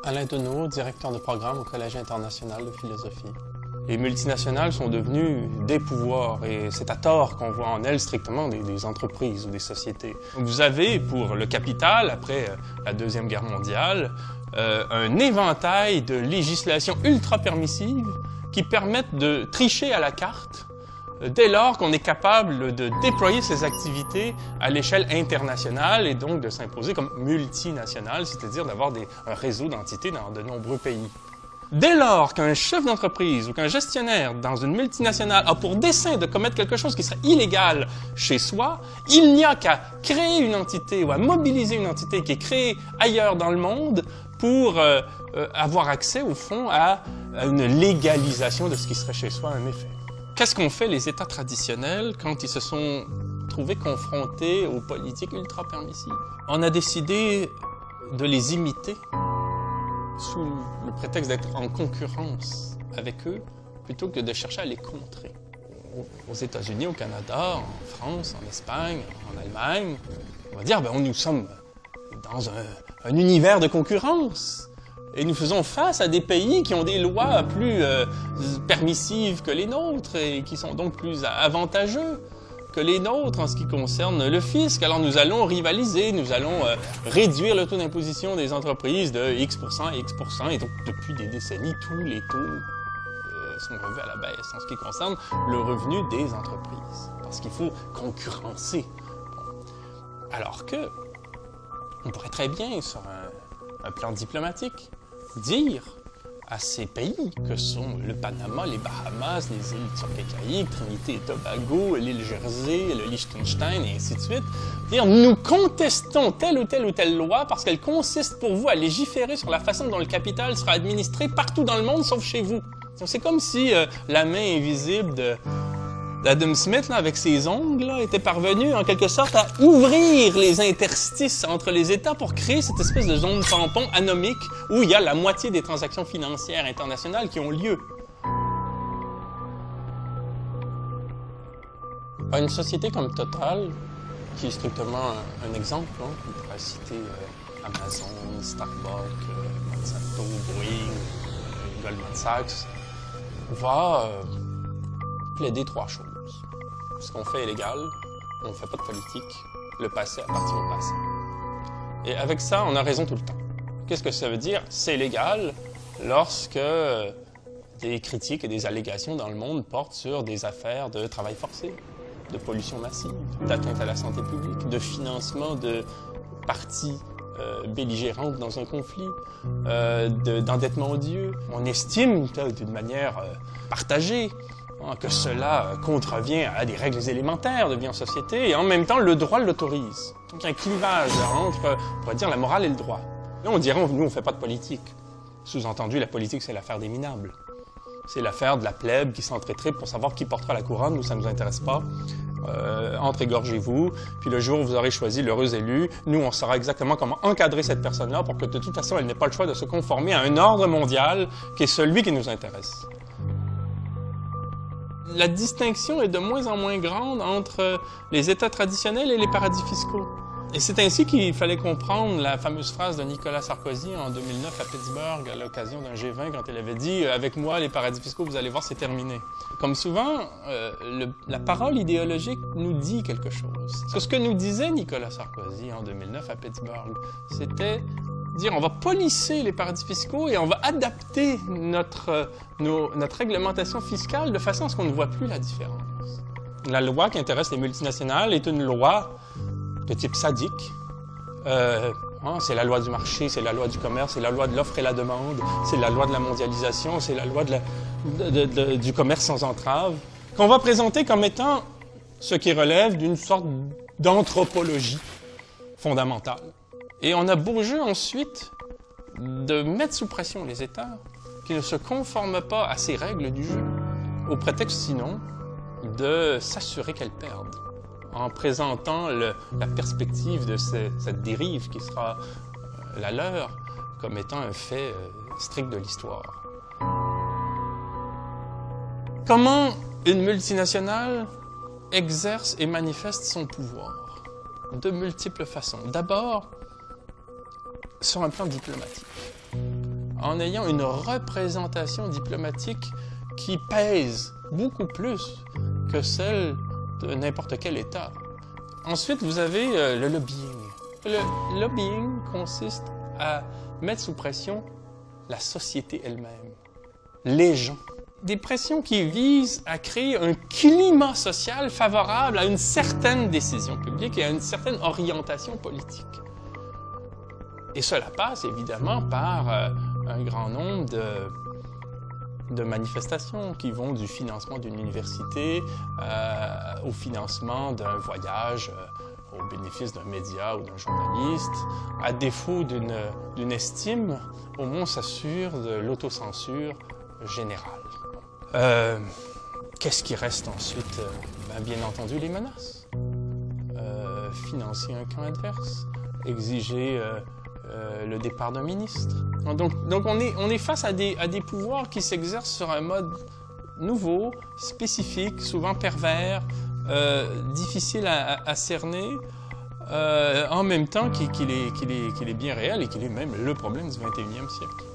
Alain Deneau, directeur de programme au Collège international de philosophie. Les multinationales sont devenues des pouvoirs et c'est à tort qu'on voit en elles strictement des entreprises ou des sociétés. Donc vous avez pour le capital, après la Deuxième Guerre mondiale, un éventail de législations ultra-permissives qui permettent de tricher à la carte dès lors qu'on est capable de déployer ces activités à l'échelle internationale et donc de s'imposer comme multinationale, c'est-à-dire d'avoir un réseau d'entités dans de nombreux pays. Dès lors qu'un chef d'entreprise ou qu'un gestionnaire dans une multinationale a pour dessein de commettre quelque chose qui serait illégal chez soi, il n'y a qu'à créer une entité ou à mobiliser une entité qui est créée ailleurs dans le monde pour avoir accès, au fond, à une légalisation de ce qui serait chez soi un méfait. Qu'est-ce qu'ont fait les États traditionnels quand ils se sont trouvés confrontés aux politiques ultra-permissives? On a décidé de les imiter sous le prétexte d'être en concurrence avec eux, plutôt que de chercher à les contrer. Aux États-Unis, au Canada, en France, en Espagne, en Allemagne, on va dire, nous sommes dans un univers de concurrence. Et nous faisons face à des pays qui ont des lois plus permissives que les nôtres et qui sont donc plus avantageux que les nôtres en ce qui concerne le fisc. Alors nous allons rivaliser, nous allons réduire le taux d'imposition des entreprises de X% à X%. Et donc depuis des décennies, tous les taux sont revus à la baisse en ce qui concerne le revenu des entreprises. Parce qu'il faut concurrencer. Alors que on pourrait très bien, sur un plan diplomatique, dire à ces pays que sont le Panama, les Bahamas, les îles Turques-et-Caïques, Trinité et Tobago, l'île Jersey, le Liechtenstein et ainsi de suite, dire nous contestons telle ou telle loi parce qu'elle consiste pour vous à légiférer sur la façon dont le capital sera administré partout dans le monde sauf chez vous. C'est comme si la main invisible d'Adam Smith, là, avec ses ongles, là, était parvenu en quelque sorte à ouvrir les interstices entre les États pour créer cette espèce de zone tampon anomique où il y a la moitié des transactions financières internationales qui ont lieu. Une société comme Total, qui est strictement un exemple, on pourrait citer Amazon, Starbucks, Monsanto, Boeing, Goldman Sachs, va plaider trois choses. Ce qu'on fait est légal, on ne fait pas de politique, le passé appartient au passé. Et avec ça, on a raison tout le temps. Qu'est-ce que ça veut dire? C'est légal lorsque des critiques et des allégations dans le monde portent sur des affaires de travail forcé, de pollution massive, d'atteinte à la santé publique, de financement de parties belligérantes dans un conflit, d'endettement odieux. On estime d'une manière partagée que cela contrevient à des règles élémentaires de vie en société, et en même temps, le droit l'autorise. Donc, il y a un clivage entre, on pourrait dire, la morale et le droit. Là, on dirait, nous, on ne fait pas de politique. Sous-entendu, la politique, c'est l'affaire des minables. C'est l'affaire de la plèbe qui s'entretripe pour savoir qui portera la couronne. Nous, ça ne nous intéresse pas. Entre-égorgez-vous, puis le jour où vous aurez choisi l'heureux élu, nous, on saura exactement comment encadrer cette personne-là pour que, de toute façon, elle n'ait pas le choix de se conformer à un ordre mondial qui est celui qui nous intéresse. La distinction est de moins en moins grande entre les États traditionnels et les paradis fiscaux. Et c'est ainsi qu'il fallait comprendre la fameuse phrase de Nicolas Sarkozy en 2009 à Pittsburgh, à l'occasion d'un G20, quand il avait dit « Avec moi, les paradis fiscaux, vous allez voir, c'est terminé ». Comme souvent, la parole idéologique nous dit quelque chose. Ce que nous disait Nicolas Sarkozy en 2009 à Pittsburgh, c'était dire on va polisser les paradis fiscaux et on va adapter notre réglementation fiscale de façon à ce qu'on ne voit plus la différence. La loi qui intéresse les multinationales est une loi de type sadique. C'est la loi du marché, c'est la loi du commerce, c'est la loi de l'offre et la demande, c'est la loi de la mondialisation, c'est la loi du commerce sans entrave, qu'on va présenter comme étant ce qui relève d'une sorte d'anthropologie fondamentale. Et on a beau jeu ensuite de mettre sous pression les États qui ne se conforment pas à ces règles du jeu, au prétexte sinon de s'assurer qu'elles perdent, en présentant la perspective de cette dérive qui sera la leur comme étant un fait strict de l'histoire. Comment une multinationale exerce et manifeste son pouvoir? De multiples façons. D'abord, sur un plan diplomatique. en ayant une représentation diplomatique qui pèse beaucoup plus que celle de n'importe quel État. Ensuite, vous avez le lobbying. Le lobbying consiste à mettre sous pression la société elle-même, les gens. Des pressions qui visent à créer un climat social favorable à une certaine décision publique et à une certaine orientation politique. Et cela passe évidemment par un grand nombre de manifestations qui vont du financement d'une université au financement d'un voyage au bénéfice d'un média ou d'un journaliste. À défaut d'une estime, au moins on s'assure de l'autocensure générale. Qu'est-ce qui reste ensuite? Bien entendu, les menaces. Financer un camp adverse, exiger le départ d'un ministre. Donc on est face à des pouvoirs qui s'exercent sur un mode nouveau, spécifique, souvent pervers, difficile à cerner, en même temps qu'il est bien réel et qu'il est même le problème du 21e siècle.